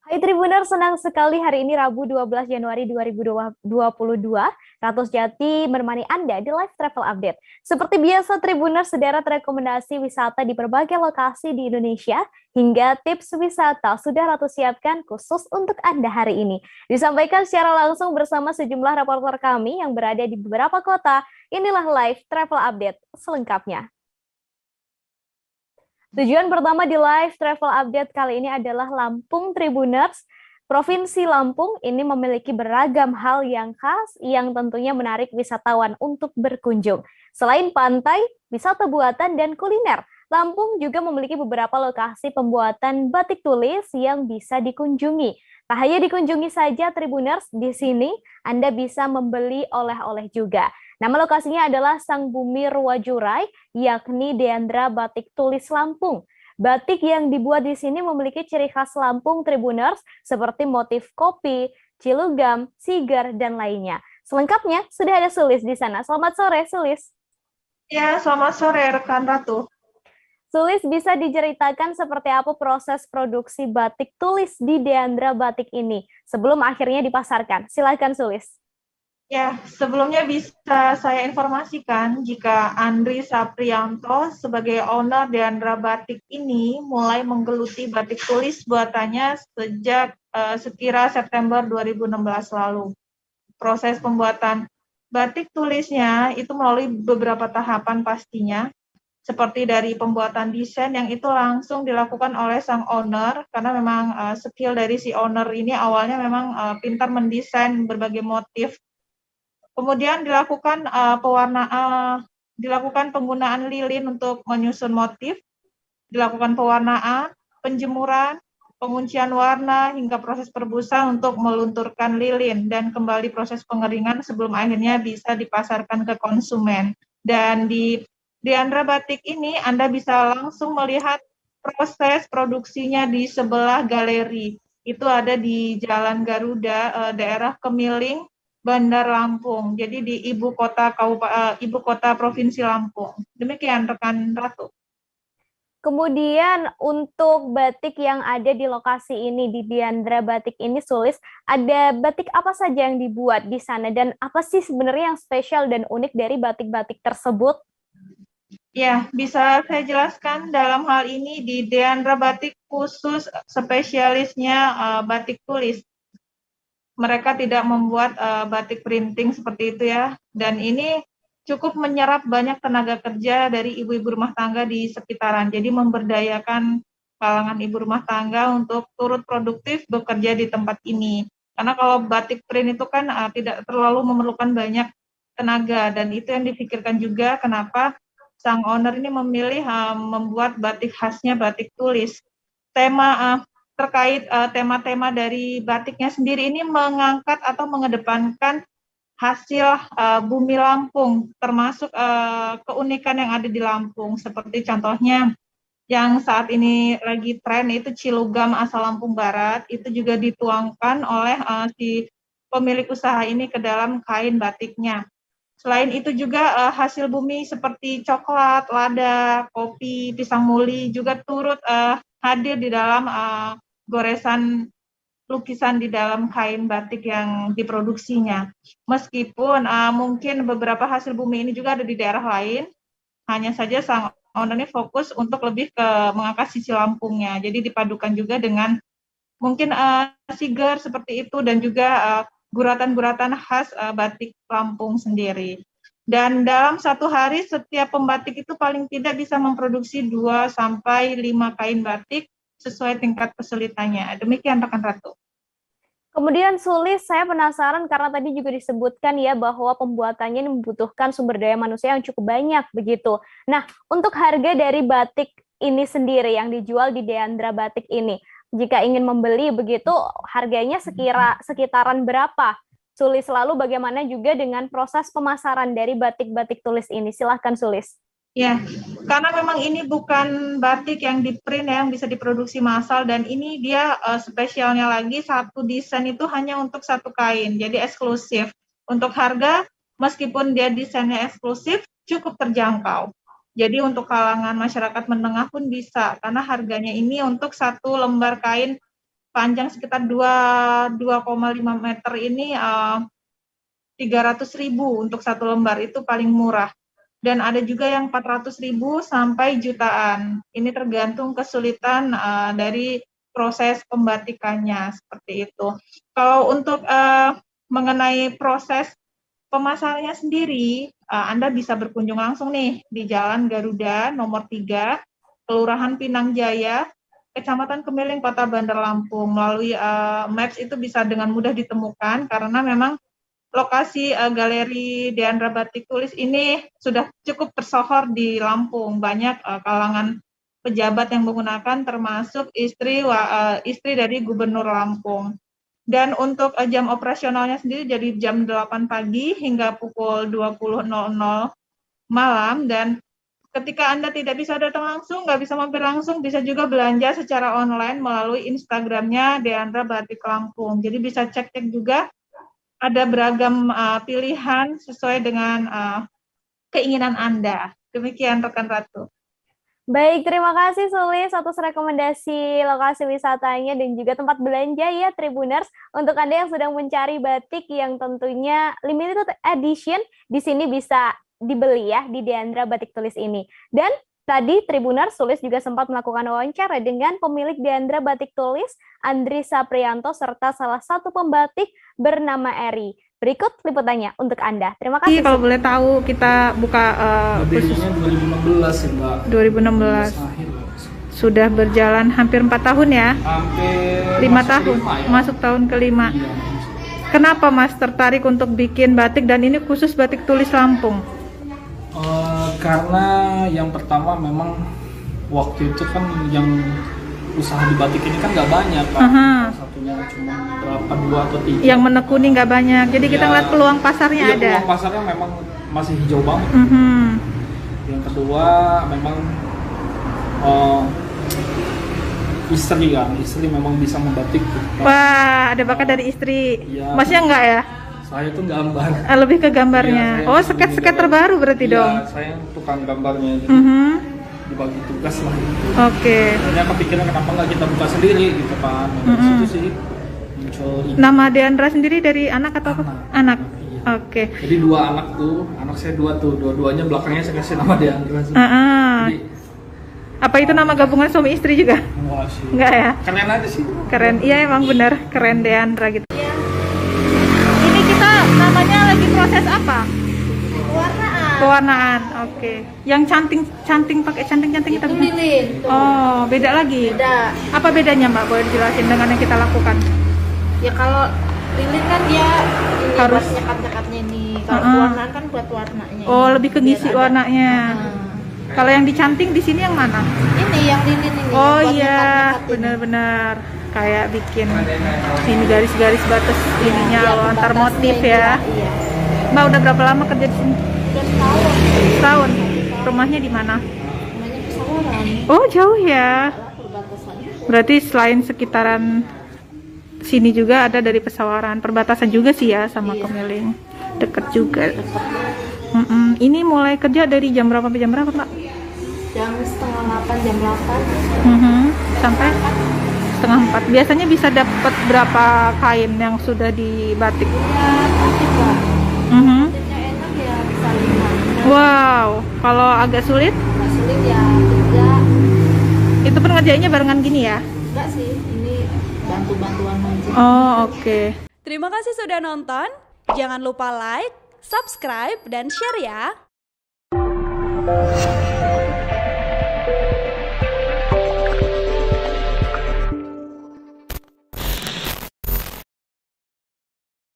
Hai Tribuners, senang sekali hari ini Rabu 12 Januari 2022, Ratus Jati menemani Anda di live travel update. Seperti biasa Tribuners, sederet rekomendasi wisata di berbagai lokasi di Indonesia hingga tips wisata sudah Ratu siapkan khusus untuk Anda hari ini. Disampaikan secara langsung bersama sejumlah reporter kami yang berada di beberapa kota. Inilah live travel update selengkapnya. Tujuan pertama di live travel update kali ini adalah Lampung Tribuners. Provinsi Lampung ini memiliki beragam hal yang khas yang tentunya menarik wisatawan untuk berkunjung. Selain pantai, wisata buatan, dan kuliner, Lampung juga memiliki beberapa lokasi pembuatan batik tulis yang bisa dikunjungi. Tak hanya dikunjungi saja Tribuners, di sini Anda bisa membeli oleh-oleh juga. Nama lokasinya adalah Sang Bumi Ruwajurai, yakni Deandra Batik Tulis Lampung. Batik yang dibuat di sini memiliki ciri khas Lampung Tribuners seperti motif kopi, cilugam, siger, dan lainnya. Selengkapnya sudah ada Sulis di sana. Selamat sore, Sulis. Ya, selamat sore rekan Ratu. Sulis, bisa diceritakan seperti apa proses produksi batik tulis di Deandra Batik ini sebelum akhirnya dipasarkan? Silakan, Sulis. Ya, sebelumnya bisa saya informasikan jika Andri Saprianto sebagai owner Deandra Batik ini mulai menggeluti batik tulis buatannya sejak sekira September 2016 lalu. Proses pembuatan batik tulisnya itu melalui beberapa tahapan pastinya, seperti dari pembuatan desain yang itu langsung dilakukan oleh sang owner, karena memang skill dari si owner ini awalnya memang pintar mendesain berbagai motif. Kemudian dilakukan penggunaan lilin untuk menyusun motif, dilakukan pewarnaan, penjemuran, penguncian warna, hingga proses perbusan untuk melunturkan lilin, dan kembali proses pengeringan sebelum akhirnya bisa dipasarkan ke konsumen. Dan di Deandra Batik ini Anda bisa langsung melihat proses produksinya di sebelah galeri. Itu ada di Jalan Garuda, daerah Kemiling, Bandar Lampung. Jadi di ibu kota Provinsi Lampung. Demikian rekan Ratu. Kemudian untuk batik yang ada di lokasi ini, di Deandra Batik ini, Sulis, ada batik apa saja yang dibuat di sana dan apa sih sebenarnya yang spesial dan unik dari batik-batik tersebut? Ya, bisa saya jelaskan dalam hal ini di Deandra Batik khusus spesialisnya batik tulis. Mereka tidak membuat batik printing seperti itu ya. Dan ini cukup menyerap banyak tenaga kerja dari ibu-ibu rumah tangga di sekitaran. Jadi memberdayakan kalangan ibu rumah tangga untuk turut produktif bekerja di tempat ini. Karena kalau batik print itu kan tidak terlalu memerlukan banyak tenaga, dan itu yang difikirkan juga kenapa sang owner ini memilih membuat batik khasnya batik tulis. Tema terkait tema-tema dari batiknya sendiri ini mengangkat atau mengedepankan hasil bumi Lampung, termasuk keunikan yang ada di Lampung, seperti contohnya yang saat ini lagi tren itu cilugam asal Lampung Barat, itu juga dituangkan oleh si pemilik usaha ini ke dalam kain batiknya. Selain itu juga hasil bumi seperti coklat, lada, kopi, pisang muli juga turut hadir di dalam goresan lukisan di dalam kain batik yang diproduksinya. Meskipun mungkin beberapa hasil bumi ini juga ada di daerah lain, hanya saja sang owner ini fokus untuk lebih ke mengangkat sisi Lampungnya. Jadi dipadukan juga dengan mungkin siger seperti itu, dan juga guratan-guratan khas batik Lampung sendiri. Dan dalam satu hari setiap pembatik itu paling tidak bisa memproduksi 2 sampai 5 kain batik sesuai tingkat kesulitannya. Demikian rekan Ratu. Kemudian Sulis, saya penasaran karena tadi juga disebutkan ya bahwa pembuatannya membutuhkan sumber daya manusia yang cukup banyak begitu. Nah, untuk harga dari batik ini sendiri yang dijual di Deandra Batik ini, jika ingin membeli begitu, harganya sekitaran berapa? Sulis, lalu bagaimana juga dengan proses pemasaran dari batik-batik tulis ini? Silahkan Sulis. Ya, karena memang ini bukan batik yang di print yang bisa diproduksi massal, dan ini dia spesialnya lagi satu desain itu hanya untuk satu kain, jadi eksklusif. Untuk harga, meskipun dia desainnya eksklusif, cukup terjangkau. Jadi untuk kalangan masyarakat menengah pun bisa, karena harganya ini untuk satu lembar kain panjang sekitar 2,5 meter ini 300.000 untuk satu lembar, itu paling murah. Dan ada juga yang 400.000 sampai jutaan. Ini tergantung kesulitan dari proses pembatikannya, seperti itu. Kalau untuk mengenai proses pemasarannya sendiri, Anda bisa berkunjung langsung nih di Jalan Garuda nomor 3, Kelurahan Pinang Jaya, Kecamatan Kemiling, Kota Bandar Lampung. Melalui Maps itu bisa dengan mudah ditemukan karena memang lokasi galeri Deandra Batik Tulis ini sudah cukup tersohor di Lampung. Banyak kalangan pejabat yang menggunakan, termasuk istri dari Gubernur Lampung. Dan untuk jam operasionalnya sendiri dari jam 8 pagi hingga pukul 20.00 malam. Dan ketika Anda tidak bisa datang langsung, nggak bisa mampir langsung, bisa juga belanja secara online melalui Instagramnya Deandra Batik Lampung. Jadi bisa cek-cek juga. Ada beragam pilihan sesuai dengan keinginan Anda. Demikian rekan Ratu. Baik, terima kasih Sulis atas rekomendasi lokasi wisatanya dan juga tempat belanja ya Tribuners. Untuk Anda yang sedang mencari batik yang tentunya limited edition, di sini bisa dibeli ya di Deandra Batik Tulis ini. Dan tadi Tribuners, Sulis juga sempat melakukan wawancara dengan pemilik Deandra Batik Tulis, Andri Saprianto, serta salah satu pembatik bernama Eri. Berikut liputannya untuk Anda. Terima kasih. Kalau boleh tahu, kita buka berdirinya 2016 sih Mbak. 2016. Sudah berjalan hampir 4 tahun ya? Hampir 5 tahun, ya. Masuk tahun kelima. Iya. Kenapa Mas tertarik untuk bikin batik dan ini khusus batik tulis Lampung? Karena yang pertama memang waktu itu kan yang usaha di batik ini kan nggak banyak kan. Satunya cuma berapa, 2 atau 3. Yang menekuni nggak banyak, jadi kita ngeliat peluang pasarnya iya, ada. peluang pasarnya memang masih hijau banget. Yang kedua memang istri memang bisa membatik. Wah, ada bakat dari istri. Iya. Masnya enggak ya? Saya tuh gambar. Lebih ke gambarnya. Iya, sket-sket terbaru berarti dong. Iya, saya tukang gambarnya. Jadi dibagi tugas lah. Oke. Akhirnya kepikiran kenapa nggak kita buka sendiri gitu kan. Dari situ sih muncul ide. Nama Deandra sendiri dari anak atau apa? Anak. Iya. Oke. Jadi 2 anak tuh, anak saya 2 tuh, dua-duanya belakangnya saya kasih nama Deandra. Jadi, apa itu nama gabungan suami istri juga? enggak sih. Enggak ya? Keren aja sih. Keren, iya emang bener, keren Deandra gitu. Ini kita namanya lagi proses apa? Pewarnaan, oke. Yang canting pakai canting kita. Itu lilin. Tuh. Oh, beda lagi. Beda. Apa bedanya Mbak? Boleh jelasin dengan yang kita lakukan? Ya kalau lilin kan dia ini Harus. buat nyekat-nyekatnya ini. Kalau pewarnaan kan buat warnanya. Oh, lebih ke ngisi Biar ada. warnanya. Kalau yang dicanting di sini yang mana? Ini yang lilin ini. Oh buat iya, nyekat-nyekat ini. benar-benar kayak bikin ini garis-garis batas ininya Iya, antar batasnya motif itu, ya. Pak. Iya. Mbak udah berapa lama kerja di sini? Udah setahun. Setahun. Rumahnya di mana? Namanya Pesawaran. Oh jauh ya. Perbatasan. Berarti selain sekitaran sini juga ada dari Pesawaran, perbatasan juga sih ya sama Kemiling. Deket juga. Ini mulai kerja dari jam berapa sampai jam berapa Mbak? Jam setengah 8, jam 8. Sampai setengah 4. Biasanya bisa dapat berapa kain yang sudah dibatik? Ya, pasti Pak. Motifnya enak ya bisa 5. Wow, kalau agak sulit, Nggak sulit ya 3. itu pun ngerjainnya barengan gini ya? Enggak sih, ini bantu-bantuan aja. Oh, oke. Terima kasih sudah nonton. Jangan lupa like, subscribe, dan share ya.